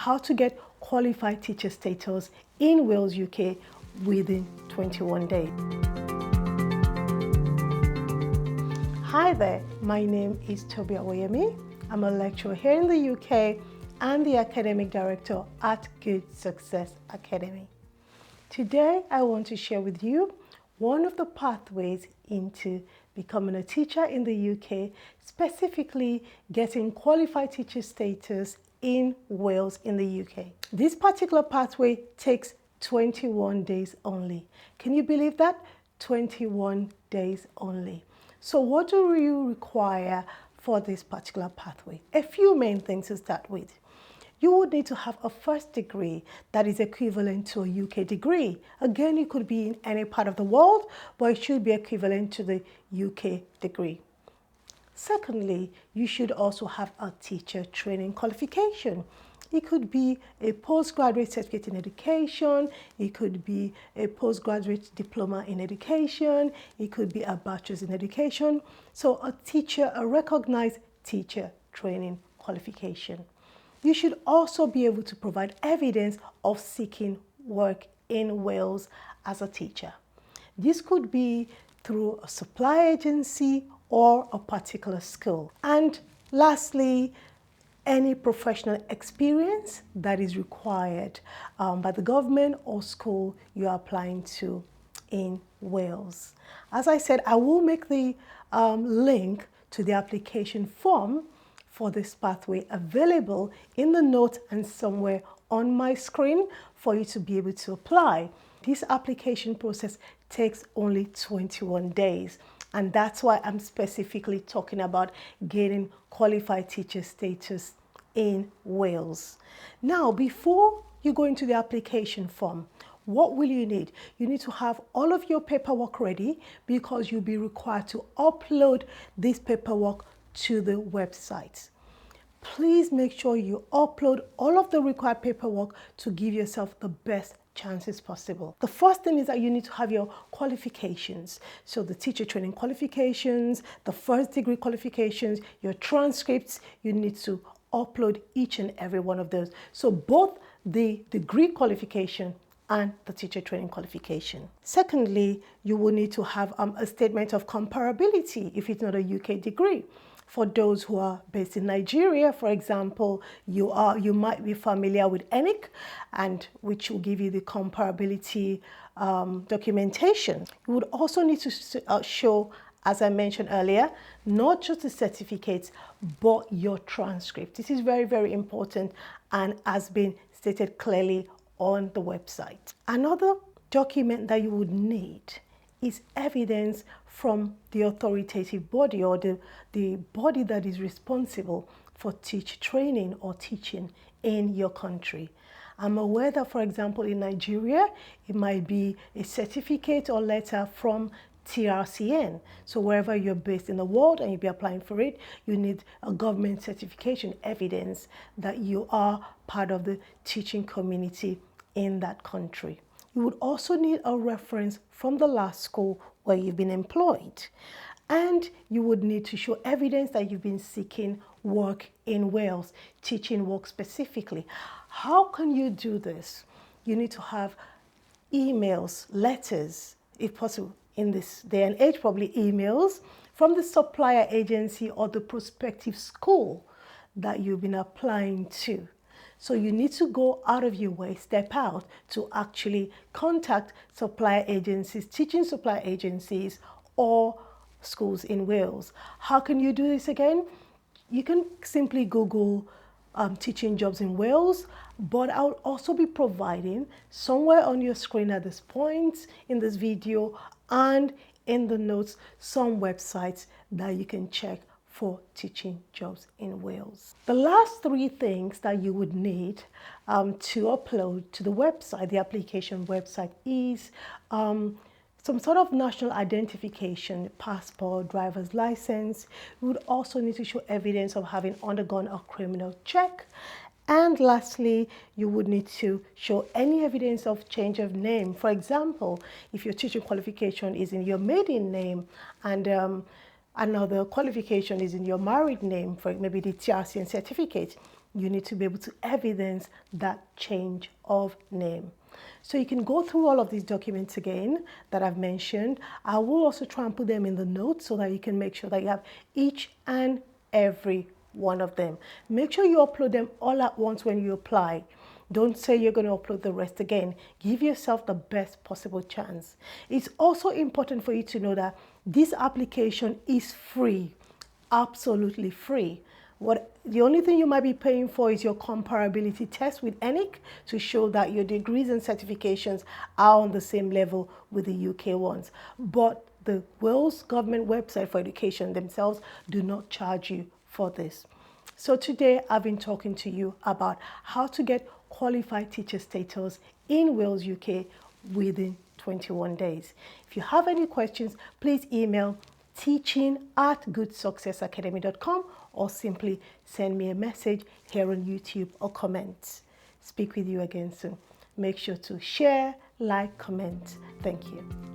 how to get qualified teacher status in Wales, UK within 21 days. Hi there, my name is Toby Awoyemi. I'm a lecturer here in the UK and the academic director at Good Success Academy. Today, I want to share with you one of the pathways into becoming a teacher in the UK, specifically getting qualified teacher status in Wales in the UK. This particular pathway takes 21 days only. Can you believe that? 21 days only. So what do you require for this particular pathway? A few main things to start with. You would need to have a first degree that is equivalent to a UK degree. Again, it could be in any part of the world, but it should be equivalent to the UK degree. Secondly, you should also have a teacher training qualification. It could be a postgraduate certificate in education, it could be a postgraduate diploma in education, it could be a bachelor's in education. So a recognized teacher training qualification. You should also be able to provide evidence of seeking work in Wales as a teacher. This could be through a supply agency or a particular school. And lastly, any professional experience that is required by the government or school you are applying to in Wales. As I said, I will make the link to the application form for this pathway available in the notes and somewhere on my screen for you to be able to apply. This application process takes only 21 days, and that's why I'm specifically talking about getting qualified teacher status in Wales. Now, before you go into the application form, what will you need? You need to have all of your paperwork ready because you'll be required to upload this paperwork to the website. Please make sure you upload all of the required paperwork to give yourself the best chances possible. The first thing is that you need to have your qualifications. So the teacher training qualifications, the first degree qualifications, your transcripts, you need to upload each and every one of those. So both the degree qualification and the teacher training qualification. Secondly, you will need to have a statement of comparability if it's not a UK degree. For those who are based in Nigeria, for example, you might be familiar with ENIC, and which will give you the comparability documentation. You would also need to show, as I mentioned earlier, not just the certificates, but your transcript. This is very, very important and has been stated clearly on the website. Another document that you would need is evidence from the authoritative body or the body that is responsible for teacher training or teaching in your country. I'm aware that, for example, in Nigeria, it might be a certificate or letter from TRCN. So wherever you're based in the world and you'll be applying for it, you need a government certification evidence that you are part of the teaching community in that country. You would also need a reference from the last school where you've been employed. And you would need to show evidence that you've been seeking work in Wales, teaching work specifically. How can you do this? You need to have emails, letters, if possible, in this day and age, probably emails from the supplier agency or the prospective school that you've been applying to. So you need to go out of your way, step out to actually contact supplier agencies, teaching supplier agencies or schools in Wales. How can you do this again? You can simply Google teaching jobs in Wales, but I'll also be providing somewhere on your screen at this point in this video and in the notes some websites that you can check for teaching jobs in Wales. The last three things that you would need to upload to the website, the application website, is some sort of national identification, passport, driver's license. You would also need to show evidence of having undergone a criminal check. And lastly, you would need to show any evidence of change of name. For example, if your teaching qualification is in your maiden name and another qualification is in your married name, for maybe the TRCN certificate, you need to be able to evidence that change of name. So you can go through all of these documents again that I've mentioned. I will also try and put them in the notes so that you can make sure that you have each and every one of them. Make sure you upload them all at once when you apply. Don't say you're going to upload the rest again. Give yourself the best possible chance. It's also important for you to know that this application is free, absolutely free. The only thing you might be paying for is your comparability test with ENIC to show that your degrees and certifications are on the same level with the UK ones. But the Wales government website for education themselves do not charge you for this. So today I've been talking to you about how to get qualified teacher status in Wales, UK within 21 days. If you have any questions, please email teaching@goodsuccessacademy.com or simply send me a message here on YouTube or comment. Speak with you again soon. Make sure to share, like, comment. Thank you.